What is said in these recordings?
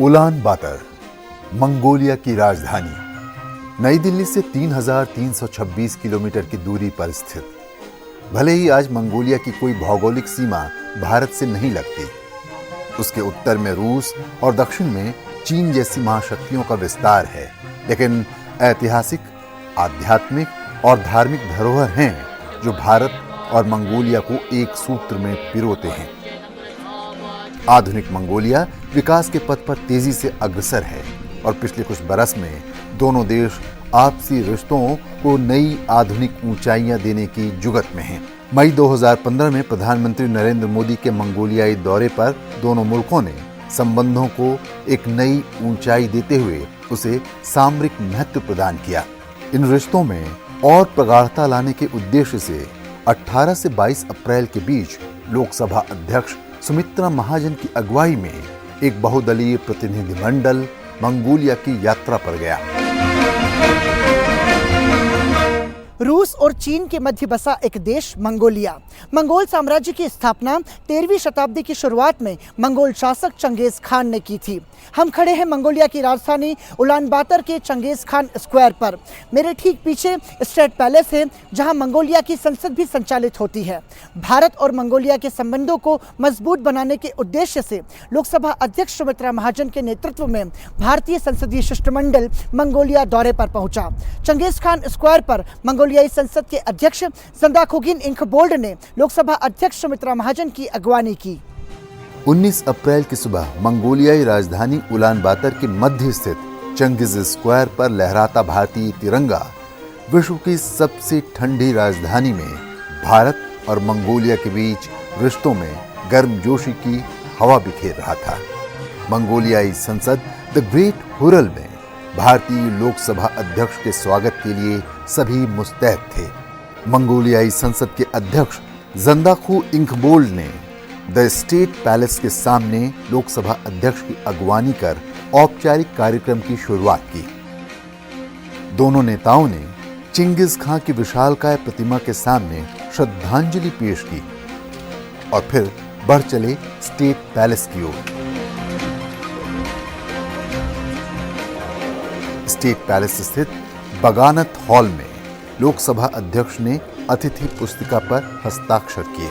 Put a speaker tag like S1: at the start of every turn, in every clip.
S1: Ulan बातर, Mongolia की राजधानी, नई दिल्ली से 3,326 किलोमीटर की दूरी पर स्थित। भले ही आज मंगोलिया की कोई भौगोलिक सीमा भारत से नहीं लगती, उसके उत्तर में रूस और दक्षिण में चीन जैसी महाशक्तियों का विस्तार है, लेकिन ऐतिहासिक, आध्यात्मिक और धार्मिक धरोहर हैं जो भारत और मंगोलिया को एक सूत्र में पिरोते हैं। आधुनिक मंगोलिया विकास के पथ पर तेजी से अग्रसर है और पिछले कुछ बरस में दोनों देश आपसी रिश्तों को नई आधुनिक ऊंचाइयां देने की जुगत में हैं। मई 2015 में प्रधानमंत्री नरेंद्र मोदी के मंगोलियाई दौरे पर दोनों मुल्कों ने संबंधों को एक नई ऊंचाई देते हुए उसे सामरिक महत्व प्रदान किया। इन रिश्तों में और प्रगाढ़ता लाने के उद्देश्य से 18 से 22 अप्रैल के बीच लोकसभा अध्यक्ष सुमित्रा महाजन की अगुवाई में एक बहुदलीय प्रतिनिधिमंडल मंगोलिया की यात्रा पर गया।
S2: रूस और चीन के मध्य बसा एक देश मंगोलिया। मंगोल साम्राज्य की स्थापना 13वीं शताब्दी की शुरुआत में मंगोल शासक चंगेज खान ने की थी। हम खड़े हैं मंगोलिया की राजधानी उलान बातर के चंगेज खान स्क्वायर पर। मेरे ठीक पीछे स्टेट पैलेस है, जहां मंगोलिया की संसद भी संचालित होती है। भारत और मंगोलिया के संबंधों को मजबूत बनाने के उद्देश्य से लोकसभा अध्यक्ष सुमित्रा महाजन के नेतृत्व में भारतीय संसदीय शिष्टमंडल मंगोलिया दौरे पर पहुंचा। चंगेज खान स्क्वायर पर मंगोलियाई संसद के अध्यक्ष जंदाखोगिन इंखबोल्ड ने लोकसभा अध्यक्ष सुमित्रा महाजन की अगवानी की।
S1: 19 अप्रैल की सुबह मंगोलियाई राजधानी उलान बातर के मध्य स्थित चंगेज स्क्वायर पर लहराता भारतीय तिरंगा विश्व की सबसे ठंडी राजधानी में भारत और मंगोलिया के बीच रिश्तों में गर्मजोशी की हवा बिखेर रहा था। मंगोलियाई संसद द ग्रेट हुरल में भारतीय लोकसभा अध्यक्ष के स्वागत के लिए सभी मुस्तैद थे। मंगोलियाई संसद के अध्यक्ष जंदाखू इंखबोल्ड ने द स्टेट पैलेस के सामने लोकसभा अध्यक्ष की अगवानी कर औपचारिक कार्यक्रम की शुरुआत की। दोनों नेताओं ने चंगेज खान की विशालकाय प्रतिमा के सामने श्रद्धांजलि पेश की और फिर बढ़ चले स्टेट पैलेस की ओर। स्टेट पैलेस स्थित बगानत हॉल में लोकसभा अध्यक्ष ने अतिथि पुस्तिका पर हस्ताक्षर किए।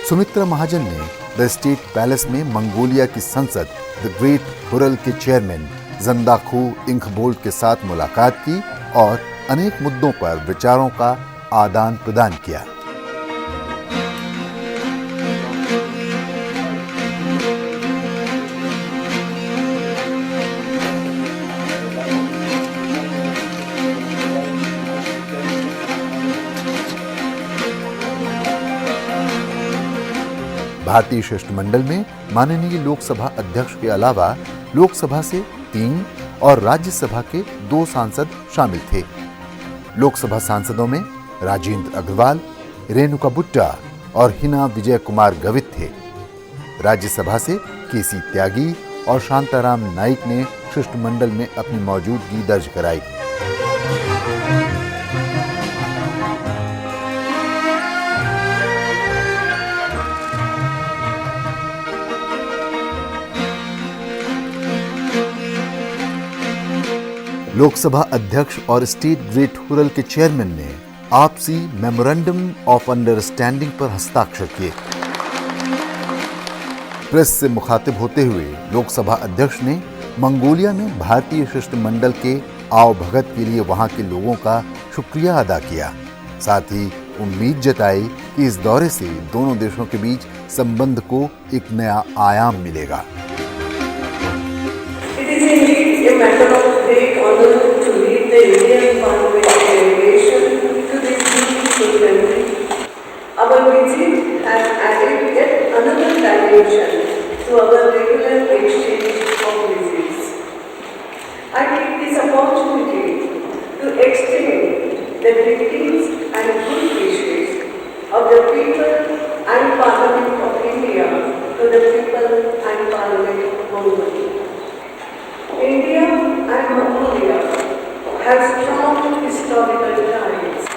S1: सुमित्रा महाजन ने द स्टेट पैलेस में मंगोलिया की संसद द ग्रेट हुरल के चेयरमैन जंदाखू इंखबोल्ड के साथ मुलाकात की और अनेक मुद्दों पर विचारों का आदान प्रदान किया। भारतीय शिष्टमंडल में माननीय लोकसभा अध्यक्ष के अलावा लोकसभा से 3 और राज्यसभा के 2 सांसद शामिल थे। लोकसभा सांसदों में राजेंद्र अग्रवाल, रेणुका बुट्टा और हिना विजय कुमार गवित थे। राज्यसभा से केसी त्यागी और शांताराम नाइक ने शिष्टमंडल में अपनी मौजूदगी दर्ज कराई। लोकसभा अध्यक्ष और स्टेट ग्रेट हुरल के चेयरमैन ने आपसी मेमोरेंडम ऑफ अंडरस्टैंडिंग पर हस्ताक्षर किए। प्रेस से मुखातिब होते हुए लोकसभा अध्यक्ष ने मंगोलिया में भारतीय शिष्टमंडल के आवभगत के लिए वहां के लोगों का शुक्रिया अदा किया। साथ ही उम्मीद जताई कि इस दौरे से दोनों देशों के बीच संबंध को एक नया आयाम मिलेगा।
S3: Great honor to lead the Indian Parliament delegation to this beautiful country. Our visit has added yet another dimension to our regular exchange of visits. I take this opportunity to extend the greetings and good wishes of the people and Parliament of India to the people and Parliament of Mongolia. India and Mongolia have strong historical ties.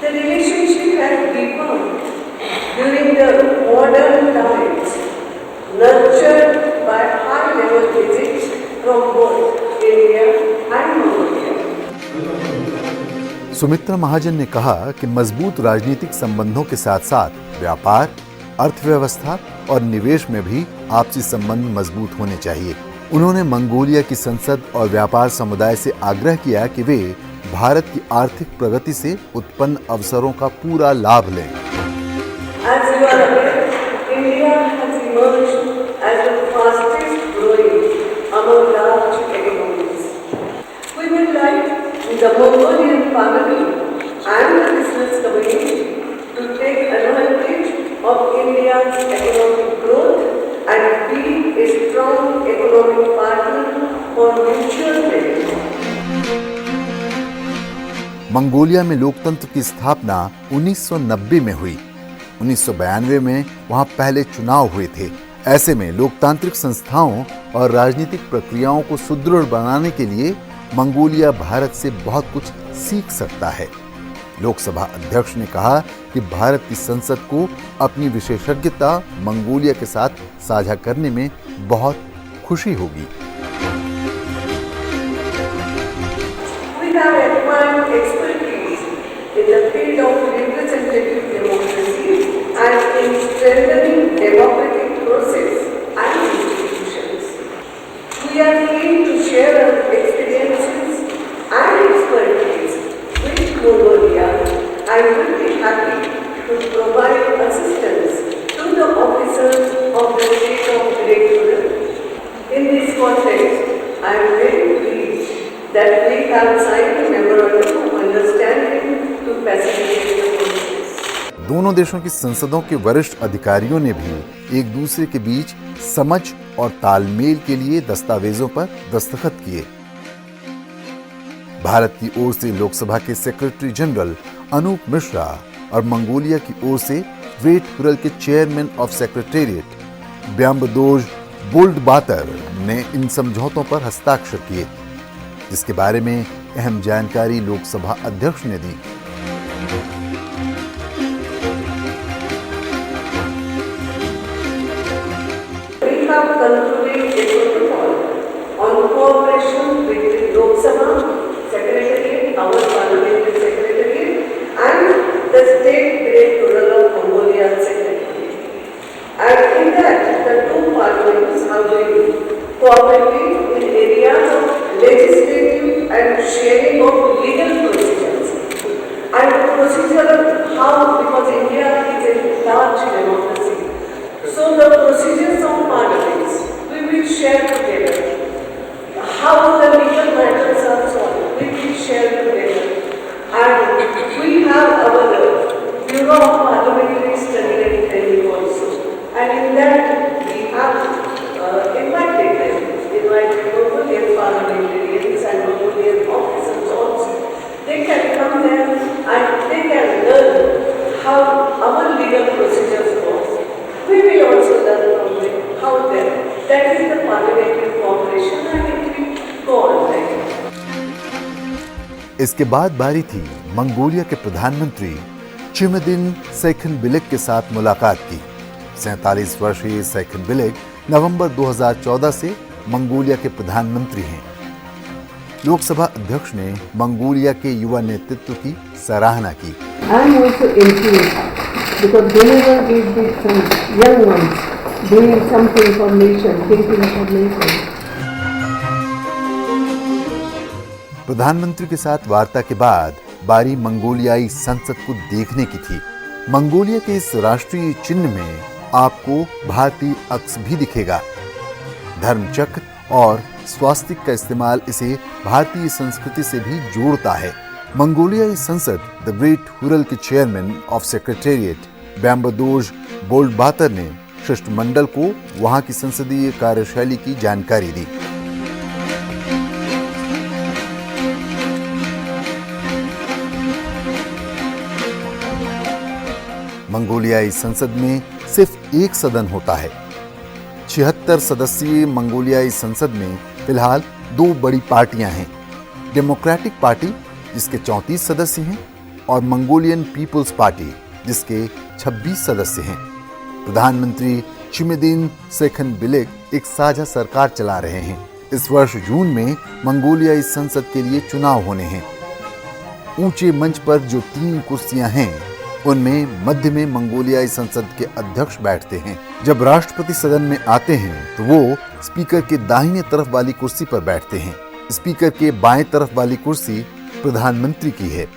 S3: The relationship has deepened during the modern times, nurtured by high-level visits from both India and Mongolia.
S1: Sumitra Mahajan ने कहा कि मजबूत राजनीतिक संबंधों के साथ साथ व्यापार, अर्थव्यवस्था और निवेश में भी आपसी संबंध मजबूत होने चाहिए। उन्होंने मंगोलिया की संसद और व्यापार समुदाय से आग्रह किया कि वे भारत की आर्थिक प्रगति से उत्पन्न अवसरों का पूरा लाभ लें।
S3: As you are aware, India has emerged as the fastest growing among large economies. We would like the Mongolian family and the business community to take advantage of India's economic growth and be a strong economic partner for mutual benefit.
S1: Mongolia में लोकतंत्र की स्थापना 1990 में हुई। 1992 में वहां पहले चुनाव हुए थे। ऐसे में लोकतांत्रिक संस्थाओं और राजनीतिक प्रक्रियाओं को सुदृढ़ बनाने के लिए मंगोलिया भारत से बहुत कुछ सीख सकता है। लोकसभा अध्यक्ष ने कहा कि भारत की संसद को अपनी विशेषज्ञता मंगोलिया के साथ साझा करने में बहुत खुशी होगी।
S3: We have acquired expertise in the field of representative democracy and in strengthening democratic process and institutions. We are keen to share our experiences and expertise with Mongolia and will be happy to provide assistance to the officers of the state of Directorate. In this context, I am very pleased that we have signed a memorandum of understanding to facilitate the process.
S1: दोनों देशों की संसदों के वरिष्ठ अधिकारियों ने भी एक दूसरे के बीच समझ और तालमेल के लिए दस्तावेजों पर दस्तखत किए। भारत की ओर से लोकसभा के सेक्रेटरी जनरल अनूप मिश्रा और मंगोलिया की ओर से ग्रेट हुरल के चेयरमैन ऑफ सेक्रेटेरिएट ब्याम्बदोज बोल्डबातर ने इन समझौतों पर हस्ताक्षर किए, जिसके बारे में अहम जानकारी लोकसभा अध्यक्ष ने दी।
S3: We have concluded a protocol on cooperation between Lok Sabha Secretariat, our parliamentary secretariat, and the State Directorate of Mongolia Secretariat. And in that, the two parliaments have been cooperating in areas of legislative and sharing of legal procedures. And procedural how, because India is a large democracy. So the procedures of parliaments we will share together. How the legal matters are solved, we will share together. And we have our Bureau of Parliamentary Study and Training also. And in that we have invited Mongolian parliamentarians and Mongolian officers also. They can come there and they can learn how our legal procedures work. We will also learn from them how that is the parliamentary cooperation and it will go on like that.
S1: इसके बाद बारी थी Mongolia के प्रधानमंत्री चिमदिन सैखनबिलिक के साथ मुलाकात की। 47 वर्षीय सैखनबिलिक नवंबर 2014 से मंगोलिया के प्रधानमंत्री हैं। लोकसभा अध्यक्ष ने मंगोलिया के युवा नेतृत्व की सराहना की।
S4: I am also enthused because whenever we meet some young ones doing something for nation, thinking for nation.
S1: प्रधानमंत्री के साथ वार्ता के बाद बारी मंगोलियाई संसद को देखने की थी। मंगोलिया के इस राष्ट्रीय चिन्ह में आपको भारतीय अक्स भी दिखेगा। धर्मचक्र और स्वास्तिक का इस्तेमाल इसे भारतीय संस्कृति से भी जोड़ता है। मंगोलियाई संसद द ग्रेट हुरल के चेयरमैन ऑफ सेक्रेटेरिएट ब्याम्बदोज बोल्डबातर ने शिष्टमंडल को वहां की संसदीय कार्यशैली की जानकारी दी। मंगोलियाई संसद में सिर्फ एक सदन होता है। 76 सदस्यीय मंगोलियाई संसद में फिलहाल 2 बड़ी पार्टियां हैं। डेमोक्रेटिक पार्टी जिसके 34 सदस्य हैं और मंगोलियन पीपुल्स पार्टी, जिसके 26 सदस्य हैं। प्रधानमंत्री चिमिदिन सेखनबिलेक एक साझा सरकार चला रहे हैं। इस वर्ष जून में मंगोलियाई संसद के लिए चुनाव होने हैं। ऊंचे मंच पर जो 3 कुर्सियां हैं, उनमें मध्य में मंगोलियाई संसद के अध्यक्ष बैठते हैं। जब राष्ट्रपति सदन में आते हैं तो वो स्पीकर के दाहिने तरफ वाली कुर्सी पर बैठते हैं। स्पीकर के बाएं तरफ वाली कुर्सी प्रधानमंत्री की है।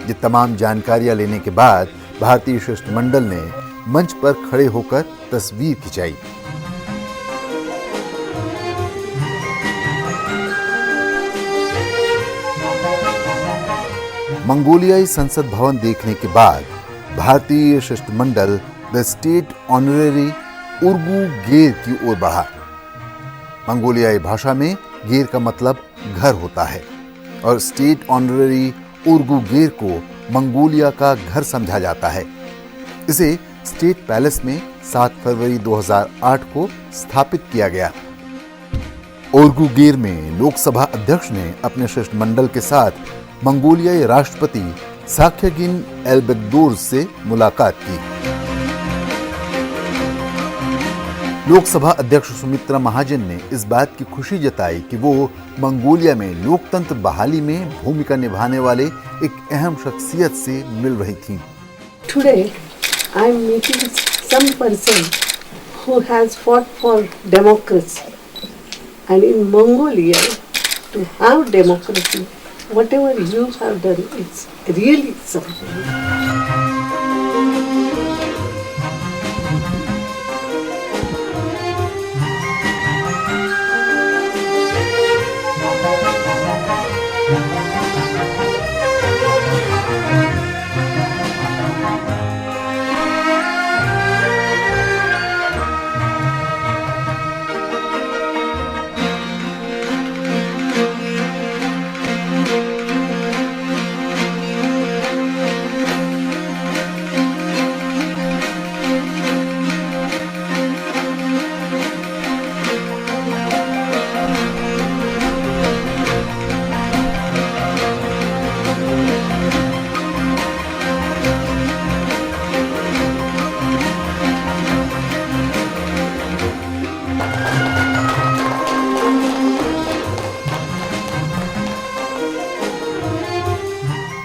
S1: ये तमाम जानकारियां लेने के बाद भारतीय शिष्टमंडल ने मंच पर खड़े होकर तस्वीर खिंचाई। मंगोलियाई संसद भवन देखने के बाद भारतीय शिष्टमंडल द स्टेट ऑनरेरी उर्गू गेर की ओर बढ़ा। मंगोलियाई भाषा में गेर का मतलब घर होता है और स्टेट ऑनरेरी उर्गू गेर को मंगोलिया का घर समझा जाता है। इसे स्टेट पैलेस में 7 फरवरी 2008 को स्थापित किया गया। उर्गू गेर में लोकसभा अध्यक्ष ने अपने शिष्टमंडल के साथ मंगोलियाई राष्ट्रपति साख्यागिन एल्बेकदोर्ज से मुलाकात की। लोकसभा अध्यक्ष सुमित्रा महाजन ने इस बात की खुशी जताई कि वो मंगोलिया में लोकतंत्र बहाली में भूमिका निभाने वाले एक अहम शख्सियत से मिल रही थीं।
S4: Today, I am meeting some person who has fought for democracy. And in Mongolia, to have democracy, whatever you have done, it's really something.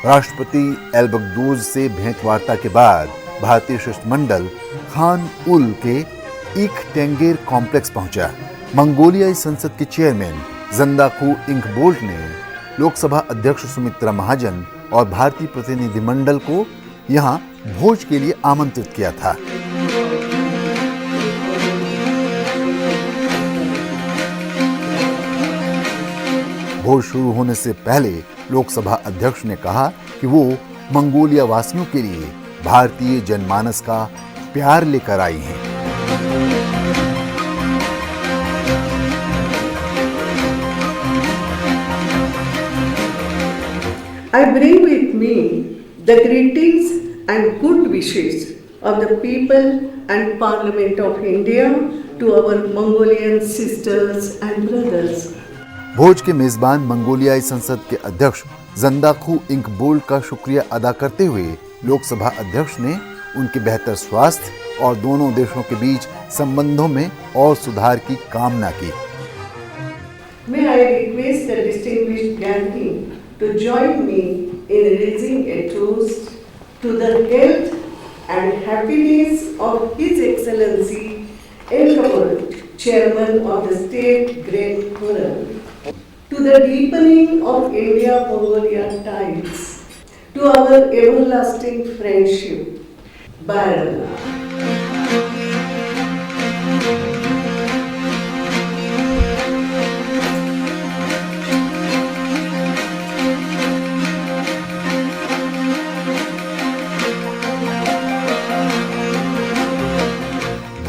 S1: राष्ट्रपति एल्बेकदोर्ज से भेंटवार्ता के बाद भारतीय शिष्टमंडल खान उल के इक टेंगेर कॉम्प्लेक्स पहुंचा। मंगोलियाई संसद के चेयरमैन जंदाखू इंकबोल्ट ने लोकसभा अध्यक्ष सुमित्रा महाजन और भारतीय प्रतिनिधिमंडल को यहां भोज के लिए आमंत्रित किया था। भोज शुरू होने से पहले लोकसभा अध्यक्ष ने कहा कि वो मंगोलिया वासियों के लिए भारतीय जनमानस का प्यार लेकर आई हैं।
S3: I bring with me the greetings and good wishes of the people and Parliament of India to our Mongolian sisters and brothers.
S1: भोज के मेजबान मंगोलियाई संसद के अध्यक्ष जंदाखू इंकबोल्ट का शुक्रिया अदा करते हुए लोकसभा अध्यक्ष ने उनके बेहतर स्वास्थ्य और दोनों देशों के बीच संबंधों में और सुधार की कामना की।
S3: May I request the distinguished gathering to join me in raising a toast to the health and happiness of His Excellency Elgabold, Chairman of the State Great Forum, to the deepening of India-Mongolia ties, to our everlasting friendship. Bye.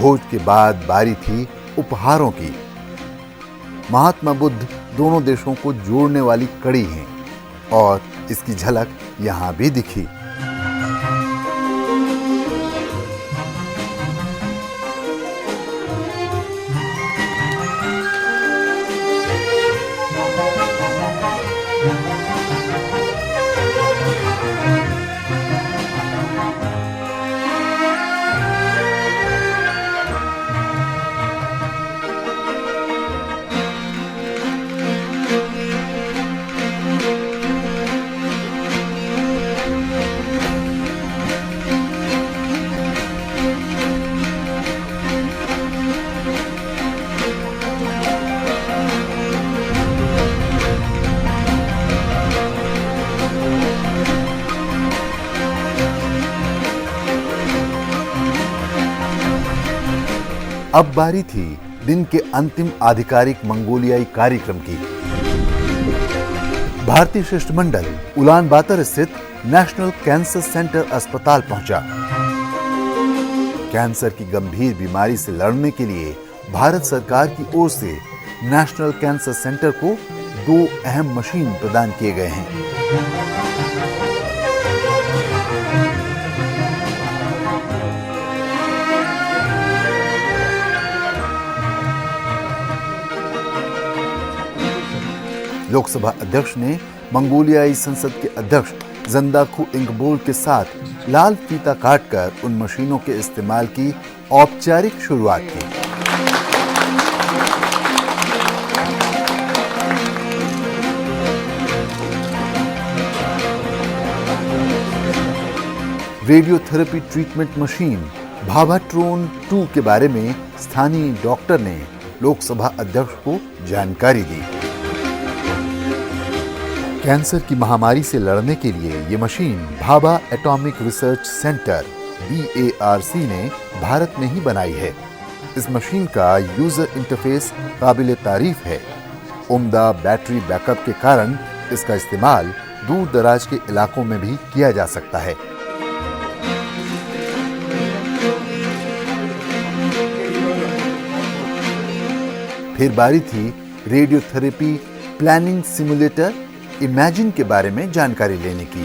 S1: भोज के बाद बारी थी उपहारों की। महात्मा बुद्ध दोनों देशों को जोड़ने वाली कड़ी हैं और इसकी झलक यहां भी दिखी। अब बारी थी दिन के अंतिम आधिकारिक मंगोलियाई कार्यक्रम की। भारतीय शिष्टमंडल उलान बातर स्थित नेशनल कैंसर सेंटर अस्पताल पहुंचा। कैंसर की गंभीर बीमारी से लड़ने के लिए भारत सरकार की ओर से नेशनल कैंसर सेंटर को 2 अहम मशीन प्रदान किए गए हैं। लोकसभा अध्यक्ष ने मंगोलियाई संसद के अध्यक्ष जंदाखू इंगबोल के साथ लाल फीता काटकर उन मशीनों के इस्तेमाल की औपचारिक शुरुआत की। रेडियोथेरेपी ट्रीटमेंट मशीन भाभाट्रोन 2 के बारे में स्थानीय डॉक्टर ने लोकसभा अध्यक्ष को जानकारी दी। कैंसर की महामारी से लड़ने के लिए ये machine Bhabha atomic research centre BARC ने भारत में ही बनाई है। इस मशीन का यूजर इंटरफेस काबिल तारीफ है। उम्दा बैटरी बैकअप के कारण इसका इस्तेमाल दूर दराज के इलाकों में भी किया जा सकता है। फिर बारी थी रेडियोथेरेपी प्लानिंग सिमुलेटर इमेजिन के बारे में जानकारी लेने की।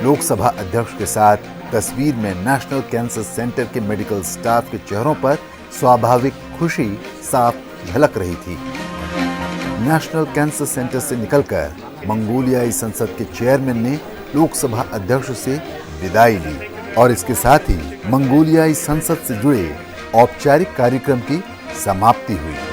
S1: लोकसभा अध्यक्ष के साथ तस्वीर में नेशनल कैंसर सेंटर के मेडिकल स्टाफ के चेहरों पर स्वाभाविक खुशी साफ झलक रही थी। नेशनल कैंसर सेंटर से निकलकर मंगोलियाई संसद के चेयरमैन ने लोकसभा अध्यक्ष से विदाई ली और इसके साथ ही मंगोलियाई संसद से जुड़े औपचारिक कार्यक्रम की समाप्ति हुई।